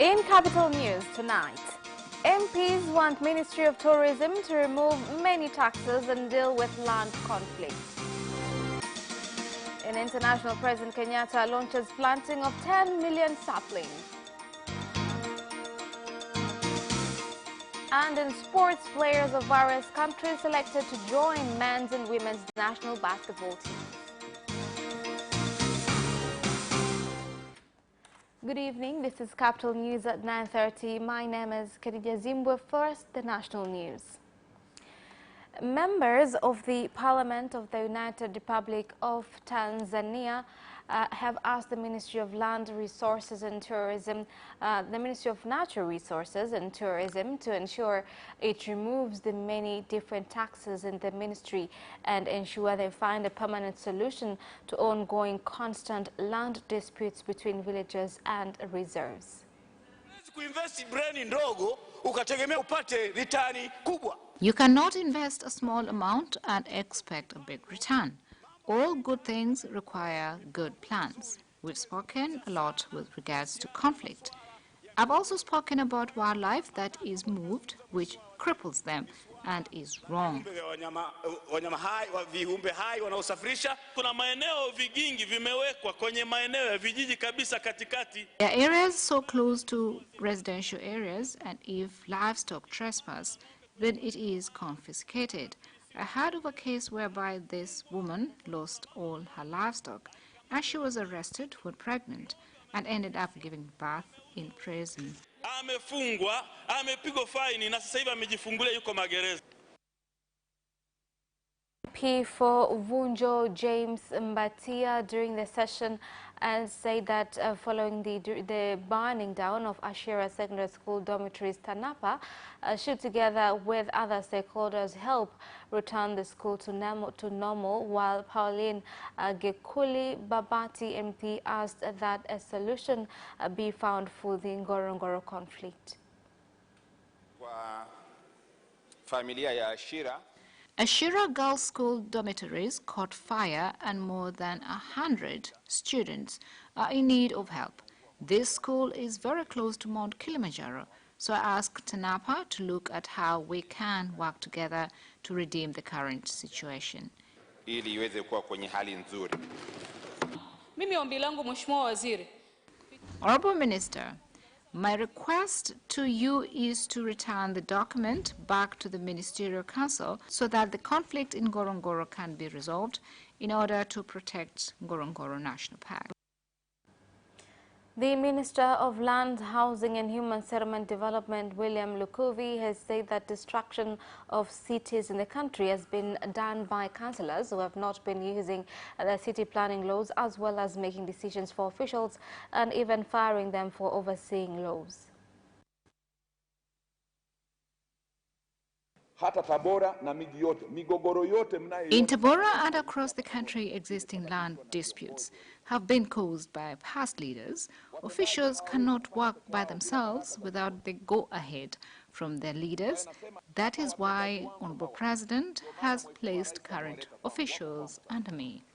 In Capital News tonight, MPs want Ministry of Tourism to remove many taxes and deal with land conflict. In international, President Kenyatta launches planting of 10 million saplings. And in sports, players of various countries selected to join men's and women's national basketball teams. Good evening, this is Capital News at 9:30. My name is Khadija Zimbwe. First, the national news. Members of the Parliament of the United Republic of Tanzania have asked the Ministry of Land Resources and Tourism, the Ministry of Natural Resources and Tourism to ensure it removes the many different taxes in the ministry and ensure they find a permanent solution to ongoing constant land disputes between villages and reserves. You cannot invest a small amount and expect a big return. All good things require good plans. We've spoken a lot with regards to conflict. I've also spoken about wildlife that is moved, which cripples them and is wrong. There are areas so close to residential areas, and if livestock trespass, then it is confiscated. I heard of a case whereby this woman lost all her livestock and she was arrested when pregnant and ended up giving birth in prison. MP for Vunjo James Mbatia during the session and said that following the burning down of Ashira Secondary School dormitories, TANAPA should together with other stakeholders help return the school to normal, while Pauline Gekuli Babati MP asked that a solution be found for the Ngorongoro conflict. Familia ya Ashira Girls' School dormitories caught fire and more than 100 students are in need of help. This school is very close to Mount Kilimanjaro, so I asked TANAPA to look at how we can work together to redeem the current situation. ili iweze kuwa kwenye hali nzuri. Mimi ombi langu Mheshimiwa Waziri. Honorable Minister, my request to you is to return the document back to the Ministerial Council so that the conflict in Ngorongoro can be resolved in order to protect Ngorongoro National Park. The Minister of Land, Housing and Human Settlement Development, William Lukuvi, has said that destruction of cities in the country has been done by councillors who have not been using the city planning laws, as well as making decisions for officials and even firing them for overseeing laws. In Tabora and across the country, existing land disputes have been caused by past leaders. Officials cannot work by themselves without the go-ahead from their leaders. That is why Honorable President has placed current officials under me.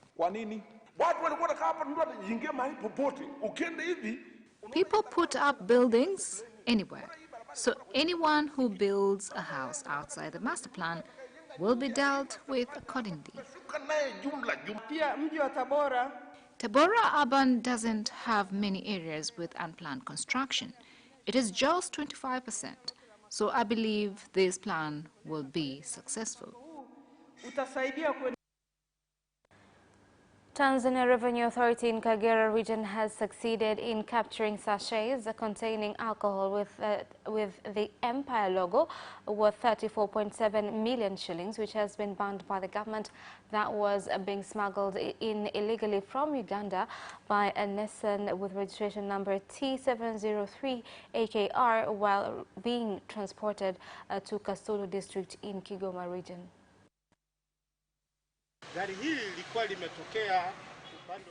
People put up buildings anywhere. So anyone who builds a house outside the master plan will be dealt with accordingly. Tabora Urban doesn't have many areas with unplanned construction. It is just 25%. So I believe this plan will be successful. Tanzania Revenue Authority in Kagera region has succeeded in capturing sachets containing alcohol with the Empire logo worth 34.7 million shillings, which has been banned by the government. That was being smuggled in illegally from Uganda by a Nissan with registration number T703 AKR while being transported to Kasulu district in Kigoma region.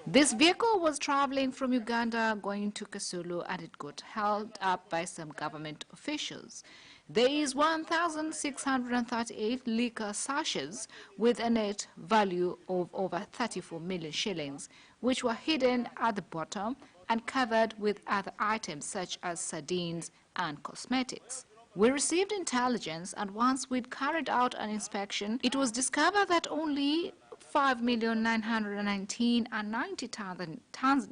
This vehicle was traveling from Uganda going to Kasulu and it got held up by some government officials. There is 1,638 liquor sachets with a net value of over 34 million shillings, which were hidden at the bottom and covered with other items such as sardines and cosmetics. We received intelligence, and once we'd carried out an inspection, it was discovered that only 5,919,090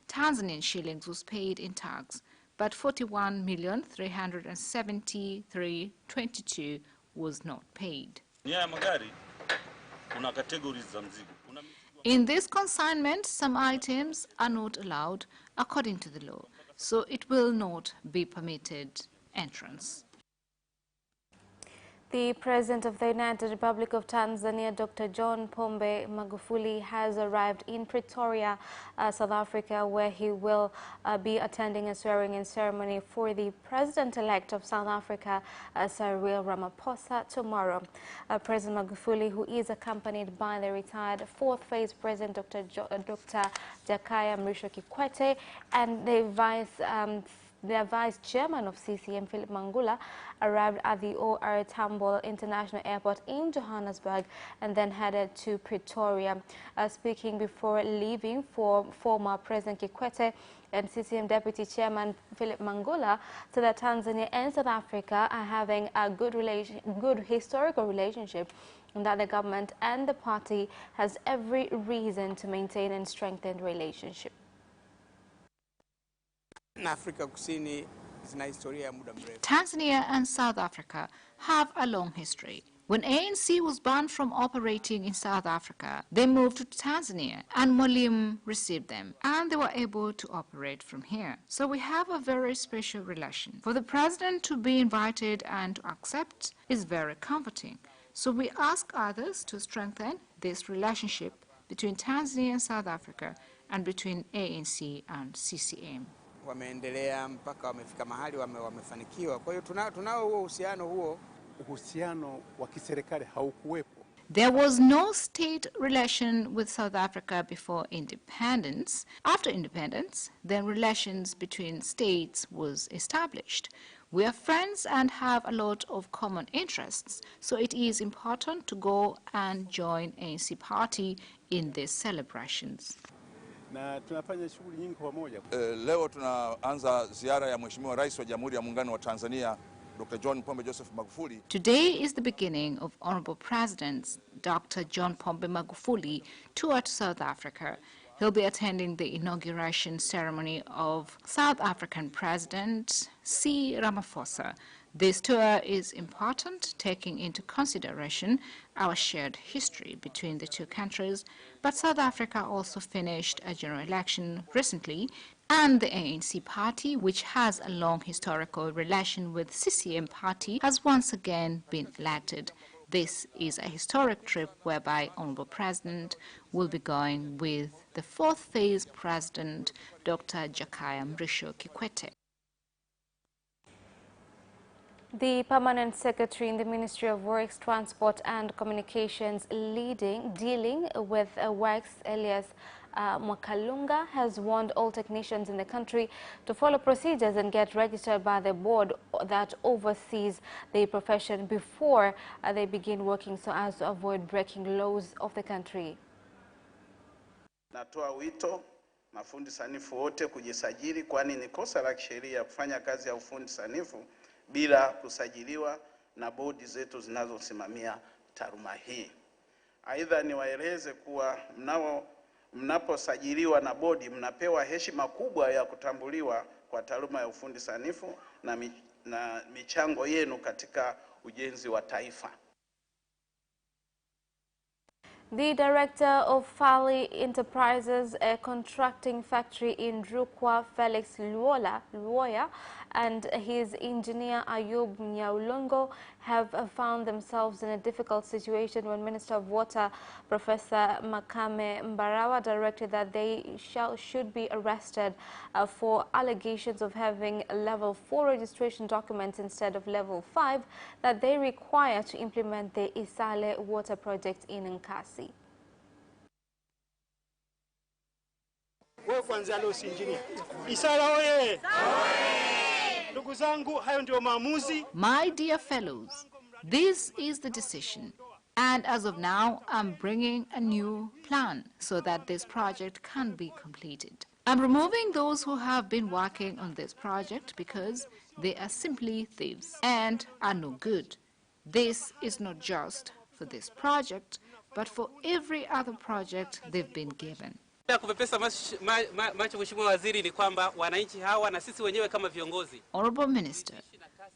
Tanzanian shillings was paid in tax, but 41,373,22 was not paid. In this consignment, some items are not allowed according to the law, so it will not be permitted entrance. The President of the United Republic of Tanzania, Dr. John Pombe Magufuli, has arrived in Pretoria, South Africa, where he will be attending a swearing-in ceremony for the President-elect of South Africa, Cyril Ramaphosa, tomorrow. President Magufuli, who is accompanied by the retired fourth-phase President, Dr. Jakaya Mrisho Kikwete, and the Vice Chairman of CCM, Philip Mangula, arrived at the OR Tambo International Airport in Johannesburg and then headed to Pretoria. Speaking before leaving, for former President Kikwete and CCM Deputy Chairman Philip Mangula said that Tanzania and South Africa are having a good historical relationship, and that the government and the party has every reason to maintain and strengthen the relationship. Tanzania and South Africa have a long history. When ANC was banned from operating in South Africa, they moved to Tanzania and Mwalimu received them, and they were able to operate from here. So we have a very special relation. For the president to be invited and to accept is very comforting. So we ask others to strengthen this relationship between Tanzania and South Africa and between ANC and CCM. Wameendelea mpaka wamefika mahali wamefanikiwa. Kwa hiyo tunao huo uhusiano wa kiserikali haukuwepo. There was no state relation with South Africa before independence. After independence, then relations between states was established. We are friends and have a lot of common interests, so it is important to go and join ANC party in these celebrations. Na tunafanya shughuli nyingi pamoja. Leo tunaanza ziara ya Mheshimiwa Rais wa Jamhuri ya Muungano wa Tanzania, Dr. John Pombe Joseph Magufuli. Today is the beginning of Honorable President Dr. John Pombe Magufuli tour to South Africa. He'll be attending the inauguration ceremony of South African President Cyril Ramaphosa. This tour is important, taking into consideration our shared history between the two countries, but South Africa also finished a general election recently, and the ANC party, which has a long historical relation with CCM party, has once again been elected. This is a historic trip whereby Honorable President will be going with the fourth phase President, Dr. Jakaya Mrisho Kikwete. The Permanent Secretary in the Ministry of Works, Transport and Communications dealing with works, Elias Mwakalunga, has warned all technicians in the country to follow procedures and get registered by the board that oversees the profession before they begin working, so as to avoid breaking laws of the country. Natoa wito mafundi sanifu wote kujisajili, kwani ni kosa la kisheria kufanya kazi ya ufundi sanifu bila kusajiliwa na bodi zetu zinazosimamia taaluma hii. Aidha, niwaeleze kuwa mnaposajiliwa na bodi mnapewa heshima kubwa ya kutambuliwa kwa taaluma ya ufundi sanifu na michango yenu katika ujenzi wa taifa. The director of Fali Enterprises, a contracting factory in Rukwa, Felix Luoya, and his engineer Ayub Nyaulongo have found themselves in a difficult situation when Minister of Water, Professor Makame Mbarawa, directed that they should be arrested for allegations of having level 4 registration documents instead of level 5 that they require to implement the Isale water project in Nkasi. Kwanza leo si engineer. Isala oye! Ndugu zangu, hayo ndio maamuzi. My dear fellows, this is the decision, and as of now I'm bringing a new plan so that this project can be completed. I'm removing those who have been working on this project because they are simply thieves and are no good. This is not just for this project, but for every other project they've been given. Honorable Minister,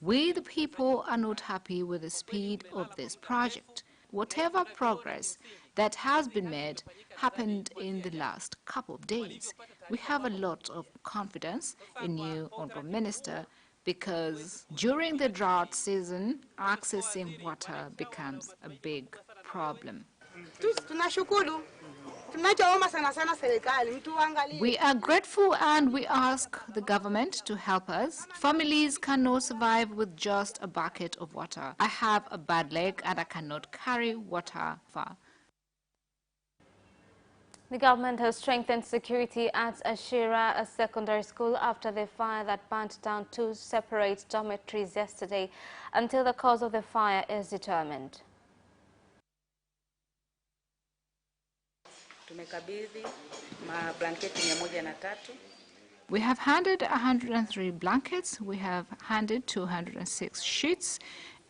we the people are not happy with the speed of this project. Whatever progress that has been made happened in the last couple of days. We have a lot of confidence in you, Honorable Minister, because during the drought season, accessing water becomes a big problem. We are grateful and we ask the government to help us. Families cannot survive with just a bucket of water. I have a bad leg and I cannot carry water far. The government has strengthened security at Ashira, a secondary school, after the fire that burnt down 2 separate dormitories yesterday, until the cause of the fire is determined. We have handed 103 blankets, we have handed 206 sheets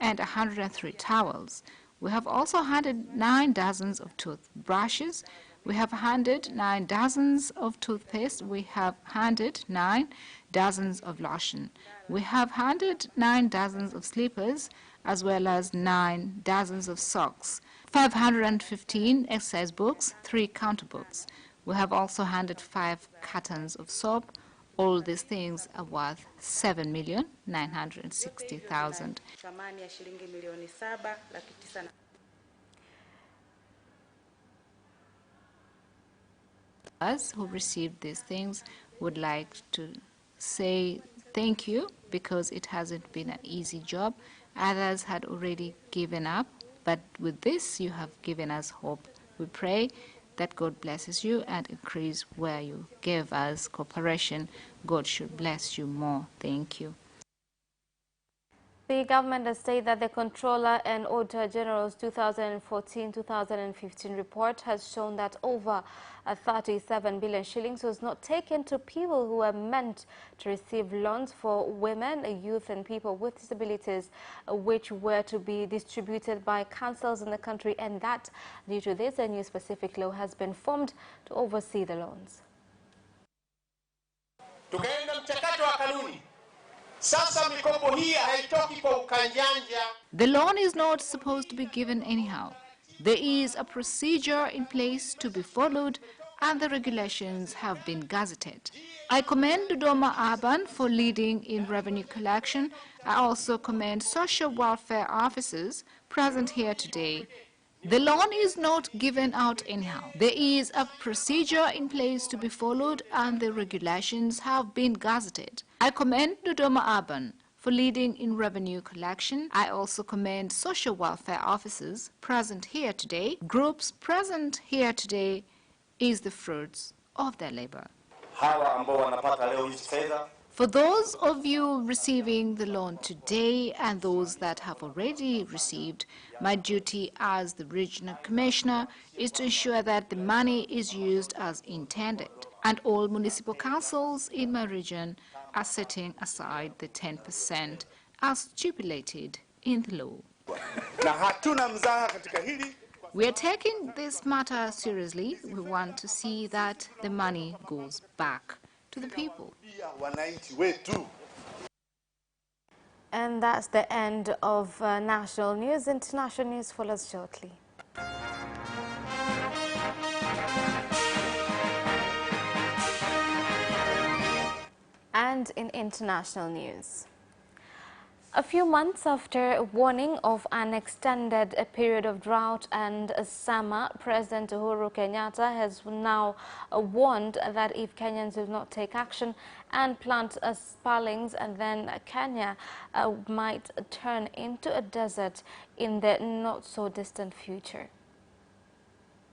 and 103 towels. We have also handed 9 dozens of toothbrushes. We have handed 9 dozens of toothpaste. We have handed 9 dozens of lotion. We have handed 9 dozens of slippers, as well as 9 dozens of socks, 515 exercise books, 3 counter books. We have also handed 5 cartons of soap. All these things are worth 7,960,000. Us who received these things would like to say thank you, because it hasn't been an easy job. Others had already given up, but with this you have given us hope. We pray that God blesses you and increase where you gave us cooperation. God should bless you more. Thank you. The government has stated that the Comptroller and Auditor General's 2014-2015 report has shown that over 37 billion shillings was not taken to people who were meant to receive loans for women, youth and people with disabilities, which were to be distributed by councils in the country, and that due to this, a new specific law has been formed to oversee the loans. Tukaenda mchakato wa kanuni. Sasa mikopo hii haitoki kwa ukanjanja. The loan is not supposed to be given anyhow. There is a procedure in place to be followed and the regulations have been gazetted. I commend Dodoma Urban for leading in revenue collection. I also commend social welfare officers present here today. The loan is not given out anyhow. There is a procedure in place to be followed and the regulations have been gazetted. I commend Dodoma Urban for leading in revenue collection. I also commend social welfare officers present here today. Groups present here today is the fruits of their labor. For those of you receiving the loan today and those that have already received, my duty as the Regional Commissioner is to ensure that the money is used as intended, and all municipal councils in my region are setting aside the 10% as stipulated in the law. We are taking this matter seriously. We want to see that the money goes back to the people. And that's the end of national news. International news follows shortly. And in international news, a few months after a warning of an extended period of drought and summer, President Uhuru Kenyatta has now warned that if Kenyans do not take action and plant sparlings, and then Kenya might turn into a desert in the not-so-distant future.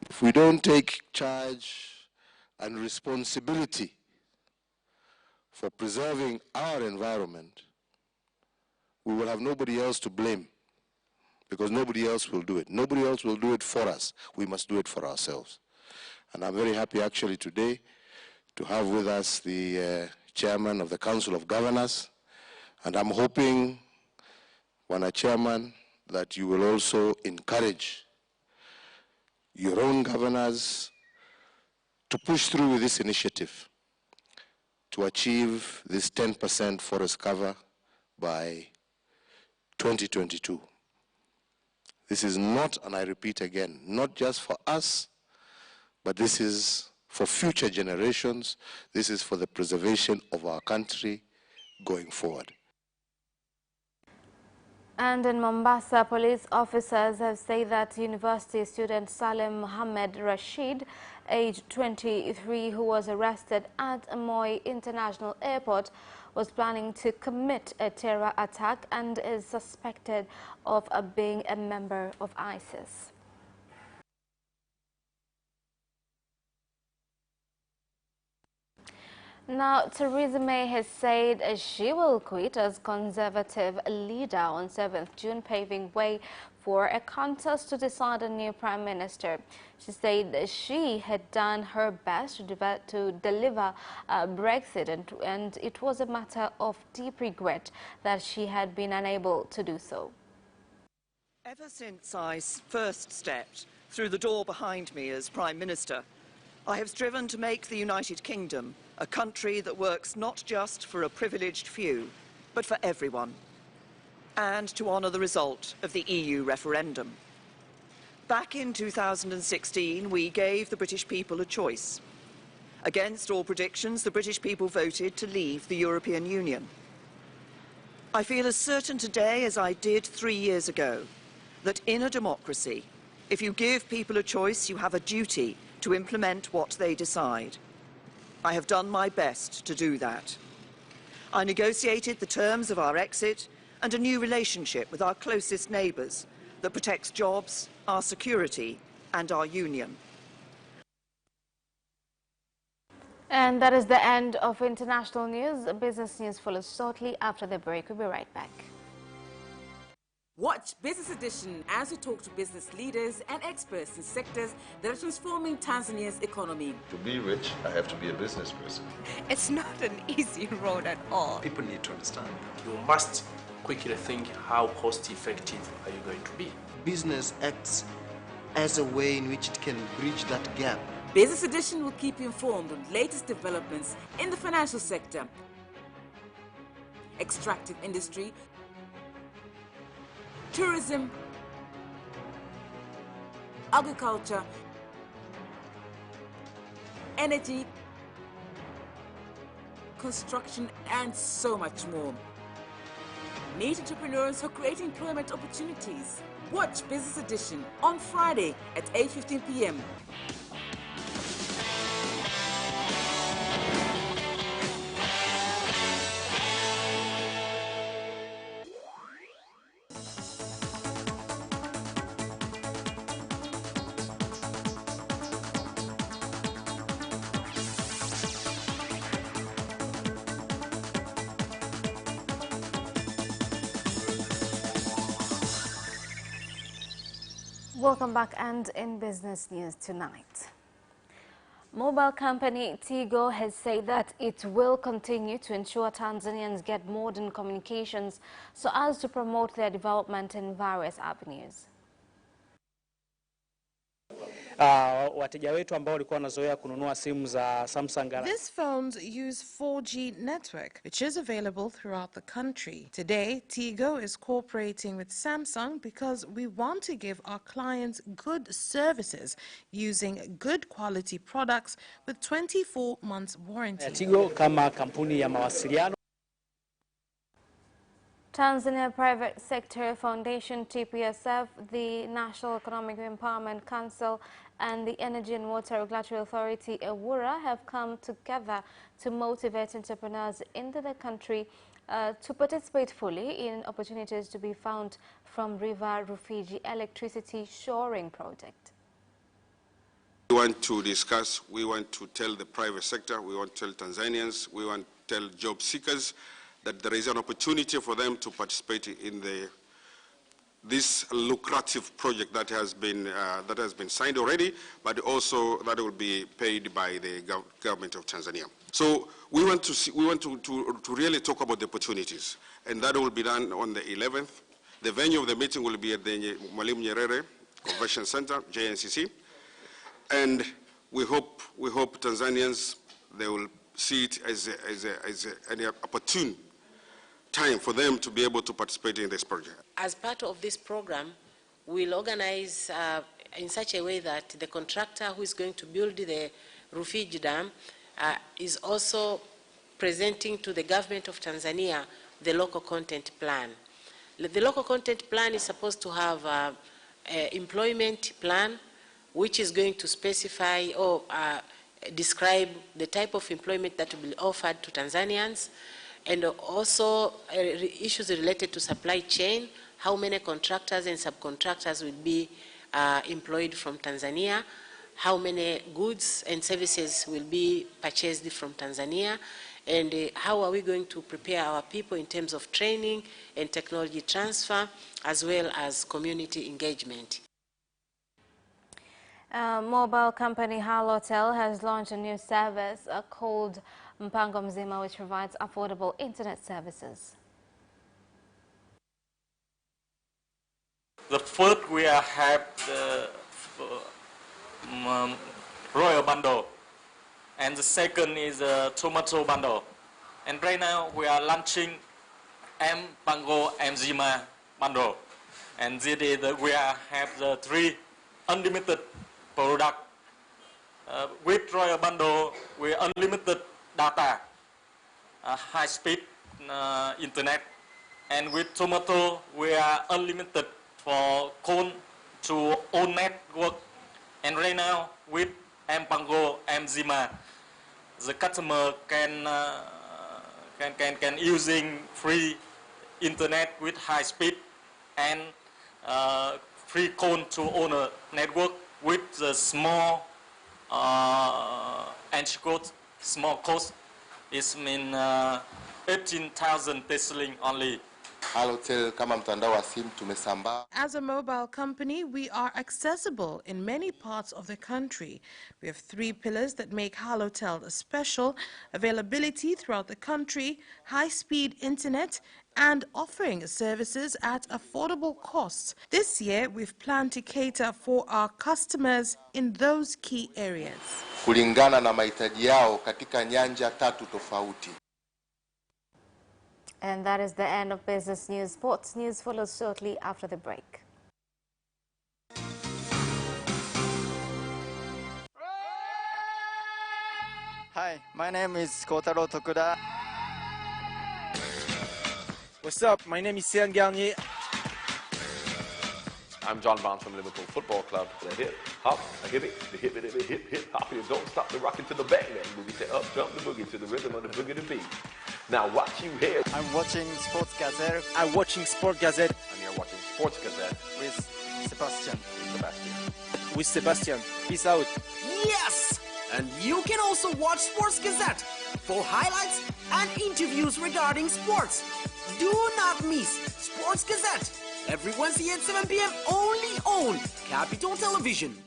If we don't take charge and responsibility for preserving our environment, we will have nobody else to blame, because nobody else will do it. Nobody else will do it for us. We must do it for ourselves. And I'm very happy actually today to have with us the chairman of the Council of Governors, and I'm hoping, Wana Chairman, that you will also encourage your own governors to push through with this initiative to achieve this 10% forest cover by 2022. This is not, and I repeat again, not just for us, but this is for future generations. This is for the preservation of our country going forward. And in Mombasa, police officers have said that university student Salem Mohammed Rashid, aged 23, who was arrested at Moi International Airport, was planning to commit a terror attack and is suspected of being a member of ISIS. Now, Theresa May has said she will quit as Conservative leader on 7th June, paving way for a contest to decide a new Prime Minister. She said she had done her best to deliver Brexit, and it was a matter of deep regret that she had been unable to do so. Ever since I first stepped through the door behind me as Prime Minister, I have striven to make the United Kingdom a country that works not just for a privileged few, but for everyone, and to honour the result of the EU referendum. Back in 2016, we gave the British people a choice. Against all predictions, the British people voted to leave the European Union. I feel as certain today as I did 3 years ago that in a democracy, if you give people a choice, you have a duty to implement what they decide. I have done my best to do that. I negotiated the terms of our exit and a new relationship with our closest neighbours that protects jobs, our security and our union. And that is the end of international news. Business news follows shortly after the break. We'll be right back. Watch Business Edition as we talk to business leaders and experts in sectors that are transforming Tanzania's economy. To be rich, I have to be a business person. It's not an easy road at all. People need to understand. You must quickly think, how cost effective are you going to be? Business acts as a way in which it can bridge that gap. Business Edition will keep you informed on latest developments in the financial sector, extractive industry, tourism, agriculture, energy, construction, and so much more. Meet entrepreneurs who create employment opportunities. Watch Business Edition on Friday at 8:15 p.m. Welcome back, and in business news tonight. Mobile company Tigo has said that it will continue to ensure Tanzanians get modern communications so as to promote their development in various avenues. Wateja wetu ambao walikuwa wanazoea kununua simu za Samsung. These phones use 4G network, which is available throughout the country. Today, Tigo is cooperating with Samsung because we want to give our clients good services using good quality products with 24 months warranty. Tigo kama kampuni ya mawasiliano. Tanzania Private Sector Foundation, TPSF, the National Economic Empowerment Council and the Energy and Water Regulatory Authority, EWURA, have come together to motivate entrepreneurs in the country to participate fully in opportunities to be found from River Rufiji electricity shoring project. We want to discuss, we want to tell the private sector, we want to tell Tanzanians, we want to tell job seekers that there is an opportunity for them to participate in the this lucrative project that has been signed already, but also that will be paid by the government of Tanzania. So we want to really talk about the opportunities, and that will be done on the 11th. The venue of the meeting will be at the Mwalimu Nyerere Convention Center, JNCC, and we hope Tanzanians, they will see it as an opportune time for them to be able to participate in this project. As part of this program, we'll organize in such a way that the contractor who is going to build the Rufiji Dam is also presenting to the government of Tanzania the local content plan. The local content plan is supposed to have an employment plan which is going to specify or describe the type of employment that will be offered to Tanzanians, and also issues related to supply chain, how many contractors and subcontractors will be employed from Tanzania, how many goods and services will be purchased from Tanzania, and how are we going to prepare our people in terms of training and technology transfer, as well as community engagement. Mobile company Halotel has launched a new service called Mpango Mzima, which provides affordable internet services. The first we have the Royal Bundle, and the second is the Tomato Bundle. And right now we are launching Mpango Mzima Bundle, and we have the 3 unlimited product. With Royal Bundle, we unlimited data, high-speed internet, and with Tomato, we are unlimited for call to all network. And right now, with Mpango Mzima, the customer can using free internet with high speed and free call to all network with the small entry code. Small cost is mean 18,000 shilling only. Halotel kama mtandao wa simu tumesambaa. As a mobile company, we are accessible in many parts of the country. We have 3 pillars that make Halotel special: availability throughout the country, high-speed internet, and offering services at affordable costs. This year, we've planned to cater for our customers in those key areas, kulingana na mahitaji yao katika nyanja 3 tofauti. And that is the end of business news. Sports news follows shortly after the break. Hi, my name is Kotaro Tokuda. What's up? My name is Sean Garnier. I'm John Barnes from Liverpool Football Club. The hip hop, a hip it, the hip it, hip hop. You don't stop the rockin' to the bang bang boogie. Say up, jump the boogie to the rhythm of the boogie to beat. Now watch you here. I'm watching Sports Gazette. I'm watching Sport Gazette. And you're watching Sports Gazette with Sebastian. With Sebastian. Peace out. Yes! And you can also watch Sports Gazette for highlights and interviews regarding sports. Do not miss Sports Gazette every Wednesday at 7 p.m. only on Capital Television.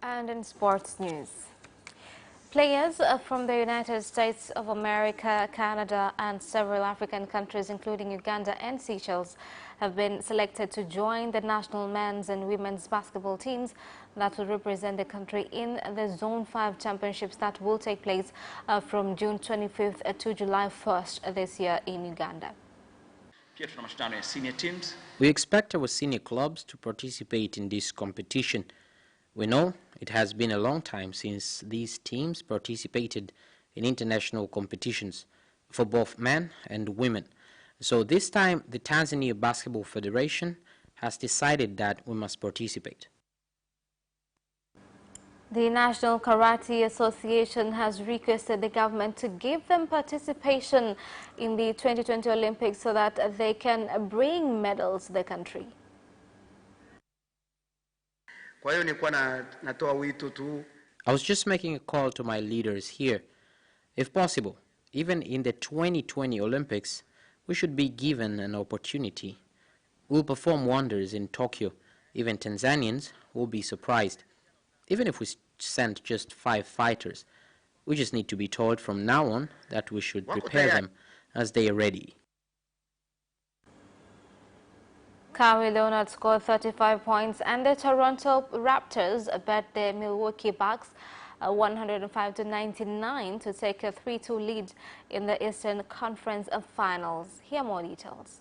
And in sports news, players from the United States of America, Canada, and several African countries, including Uganda and Seychelles, have been selected to join the national men's and women's basketball teams that will represent the country in the Zone 5 championships that will take place from June 25th to July 1st this year in Uganda. We expect our senior clubs to participate in this competition. We know it has been a long time since these teams participated in international competitions for both men and women. So this time, the Tanzania Basketball Federation has decided that we must participate. The National Karate Association has requested the government to give them participation in the 2020 Olympics so that they can bring medals to the country. I was just making a call to my leaders here. If possible, even in the 2020 Olympics, we should be given an opportunity. We'll perform wonders in Tokyo. Even Tanzanians will be surprised. Even if we send just 5 fighters, we just need to be told from now on that we should prepare them as they are ready. Kawhi Leonard scored 35 points and the Toronto Raptors bet the Milwaukee Bucks 105-99 to take a 3-2 lead in the Eastern Conference Finals. Here are more details.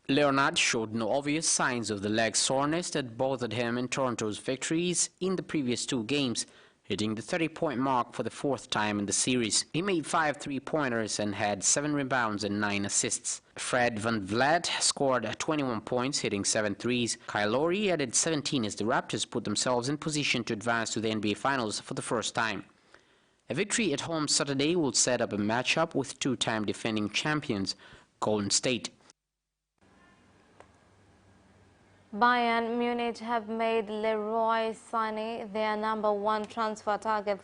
Leonard showed no obvious signs of the leg soreness that bothered him in Toronto's victories in the previous 2 games, hitting the 30-point mark for the 4th time in the series. He made 5 3-pointers and had 7 rebounds and 9 assists. Fred VanVleet scored 21 points, hitting 7 threes. Kyle Lowry added 17 as the Raptors put themselves in position to advance to the NBA Finals for the first time. A victory at home Saturday will set up a matchup with 2-time defending champions, Golden State. Bayern Munich have made Leroy Sané their #1 transfer target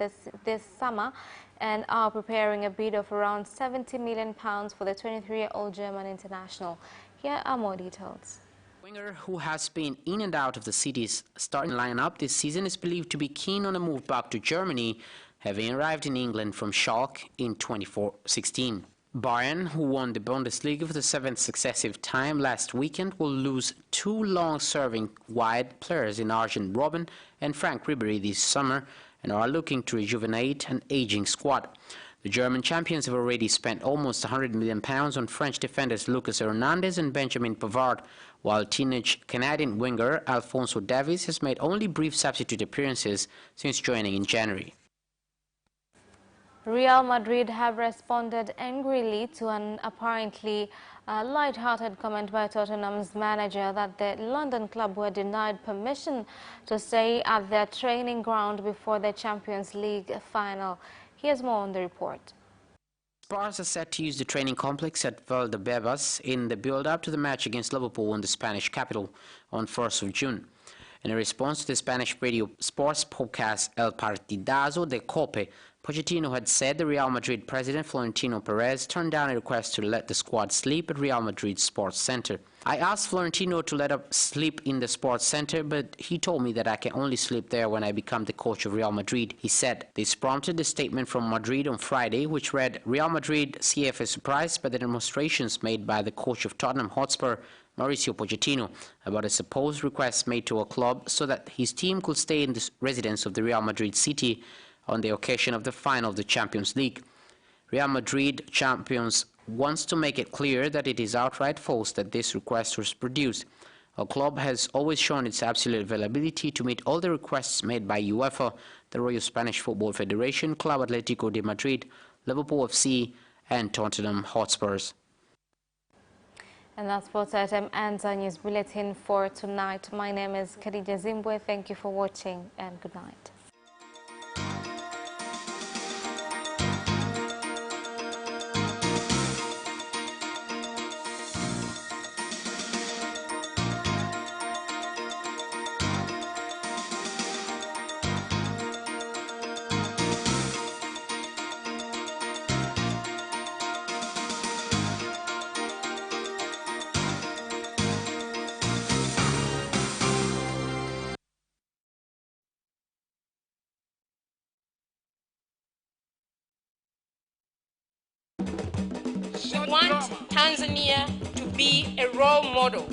this summer and are preparing a bid of around £70 million for the 23-year-old German international. Here are more details. Winger, who has been in and out of the city's starting lineup this season, is believed to be keen on a move back to Germany, having arrived in England from Schalke in 2016. Bayern, who won the Bundesliga for the 7th successive time last weekend, will lose 2 long-serving wide players in Arjen Robben and Frank Ribery this summer and are looking to rejuvenate an aging squad. The German champions have already spent almost £100 million on French defenders Lucas Hernandez and Benjamin Pavard, while teenage Canadian winger Alphonso Davies has made only brief substitute appearances since joining in January. Real Madrid have responded angrily to an apparently light-hearted comment by Tottenham's manager that the London club were denied permission to stay at their training ground before the Champions League final. Here's more on the report. Spurs are set to use the training complex at Valdebebas in the build-up to the match against Liverpool in the Spanish capital on 1st of June. In a response to the Spanish radio sports podcast El Partidazo de Cope, Pochettino had said the Real Madrid president Florentino Perez turned down a request to let the squad sleep at Real Madrid's sports center. I asked Florentino to let us sleep in the sports center, but he told me that I can only sleep there when I become the coach of Real Madrid, he said. This prompted a statement from Madrid on Friday, which read, Real Madrid CF is surprised by the demonstrations made by the coach of Tottenham Hotspur, Mauricio Pochettino, about a supposed request made to a club so that his team could stay in the residence of the Real Madrid city on the occasion of the final of the Champions League. Real Madrid champions wants to make it clear that it is outright false that this request was produced. Our club has always shown its absolute availability to meet all the requests made by UEFA, the Royal Spanish Football Federation, Club Atlético de Madrid, Liverpool FC and Tottenham Hotspurs. And that's Sports Item ends our news bulletin for tonight. My name is Khadija Zimbwe. Thank you for watching and good night. We want Tanzania to be a role model